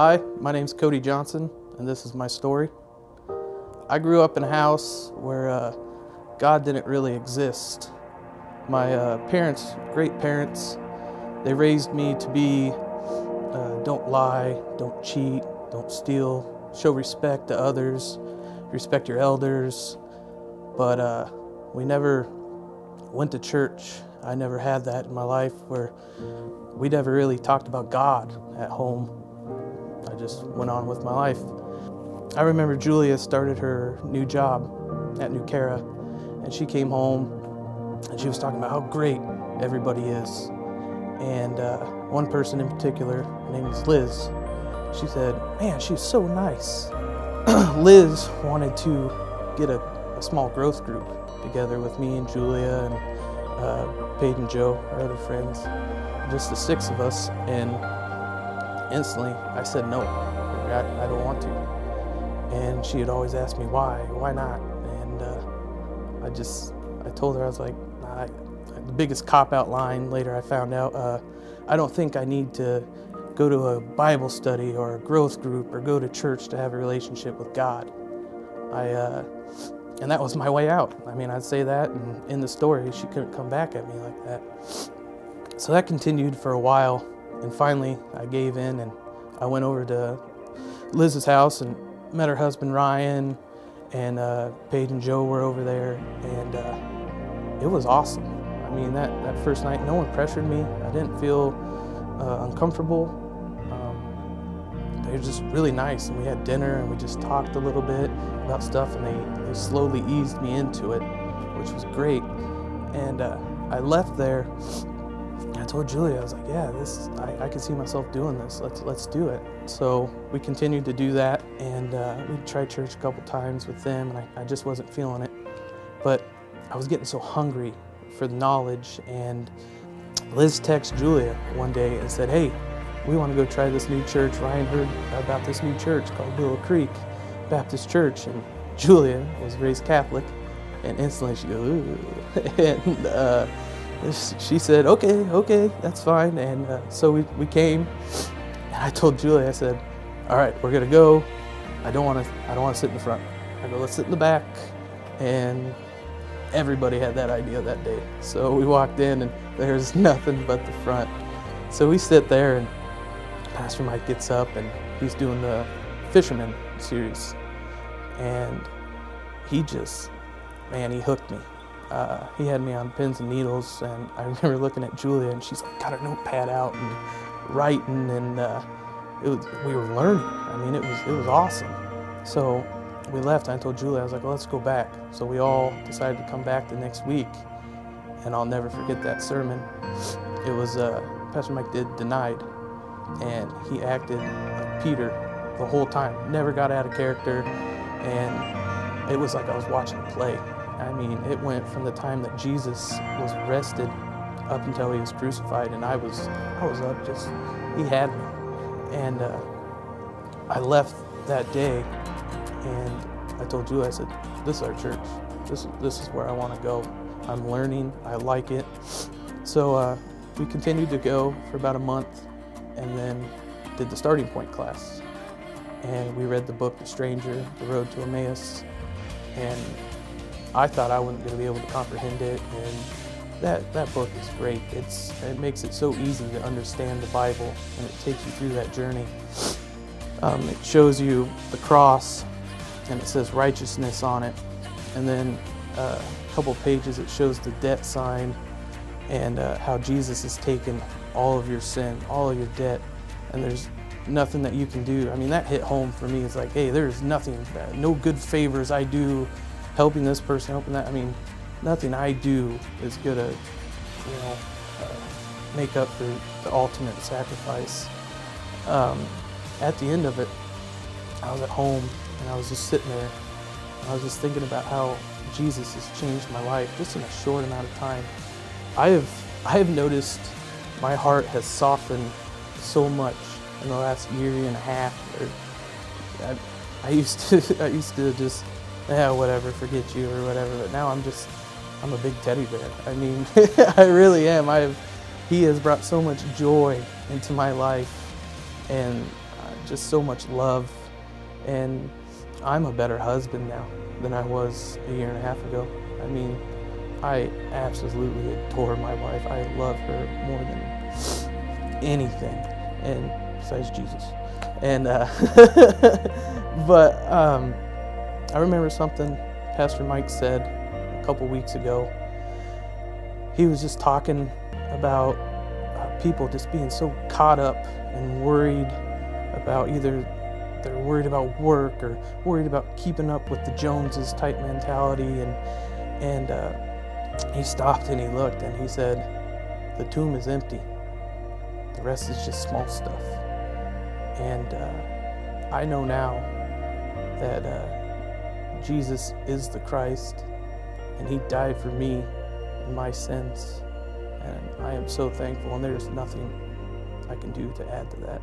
Hi, my name's Cody Johnson, and this is my story. I grew up in a house where God didn't really exist. My parents, great parents, they raised me to be don't lie, don't cheat, don't steal, show respect to others, respect your elders. But we never went to church. I never had that in my life where we never really talked about God at home. I just went on with my life. I remember Julia started her new job at New Cara, and she came home and she was talking about how great everybody is. And one person in particular, her name was Liz, she said, man, she's so nice. Liz wanted to get a small growth group together with me and Julia and Paige and Joe, our other friends, just the six of us. And instantly I said no, I don't want to. And she had always asked me why not? And I told her, I was like, nah, the biggest cop-out line later I found out, I don't think I need to go to a Bible study or a growth group or go to church to have a relationship with God. And that was my way out. I mean, I'd say that, and in the story, she couldn't come back at me like that. So that continued for a while, and finally I gave in and I went over to Liz's house and met her husband Ryan, and Paige and Joe were over there, and it was awesome. I mean, that first night, no one pressured me. I didn't feel uncomfortable. They were just really nice, and we had dinner and we just talked a little bit about stuff, and they slowly eased me into it, which was great. And I left there. I told Julia, I was like, yeah, I can see myself doing this. Let's do it. So we continued to do that, and we tried church a couple times with them, and I just wasn't feeling it. But I was getting so hungry for the knowledge, and Liz texted Julia one day and said, hey, we want to go try this new church. Ryan heard about this new church called Willow Creek Baptist Church, and Julia was raised Catholic, and instantly she goes, ooh. And she said, okay, that's fine. And so we came, and I told Julia, I said, all right, we're gonna go. I don't want to sit in the front. I go, let's sit in the back. And everybody had that idea that day. So we walked in, and there's nothing but the front. So we sit there, and Pastor Mike gets up, and he's doing the Fisherman series. And he hooked me. He had me on pins and needles, and I remember looking at Julia, and she's like, got her notepad out and writing, and we were learning. I mean, it was awesome. So we left, and I told Julia, I was like, well, let's go back. So we all decided to come back the next week, and I'll never forget that sermon. It was Pastor Mike did Denied, and he acted like Peter the whole time, never got out of character, and it was like I was watching a play. I mean, it went from the time that Jesus was arrested up until he was crucified, and I was up, just, he had me. And I left that day, and I told Julia, I said, this is our church. This is where I want to go. I'm learning, I like it. So we continued to go for about a month, and then did the starting point class. And we read the book, The Stranger, The Road to Emmaus, and I thought I wasn't going to be able to comprehend it, and that book is great. It makes it so easy to understand the Bible, and it takes you through that journey. It shows you the cross, and it says righteousness on it, and then a couple pages it shows the debt sign, and how Jesus has taken all of your sin, all of your debt, and there's nothing that you can do. I mean, that hit home for me. It's like, hey, there's nothing, no good favors I do, helping this person, helping that. I mean, nothing I do is gonna, make up for the ultimate sacrifice. At the end of it, I was at home, and I was just sitting there, and I was just thinking about how Jesus has changed my life just in a short amount of time. I have noticed my heart has softened so much in the last year and a half. I used to just, whatever, forget you or whatever, but now I'm a big teddy bear. I mean, I really am. He has brought so much joy into my life, and just so much love. And I'm a better husband now than I was a year and a half ago. I mean, I absolutely adore my wife. I love her more than anything, and besides Jesus. And but I remember something Pastor Mike said a couple weeks ago. He was just talking about people just being so caught up and worried about either they're worried about work or worried about keeping up with the Joneses type mentality. And he stopped and he looked and he said, the tomb is empty. The rest is just small stuff. And I know now that Jesus is the Christ, and he died for me and my sins. And I am so thankful, and there's nothing I can do to add to that.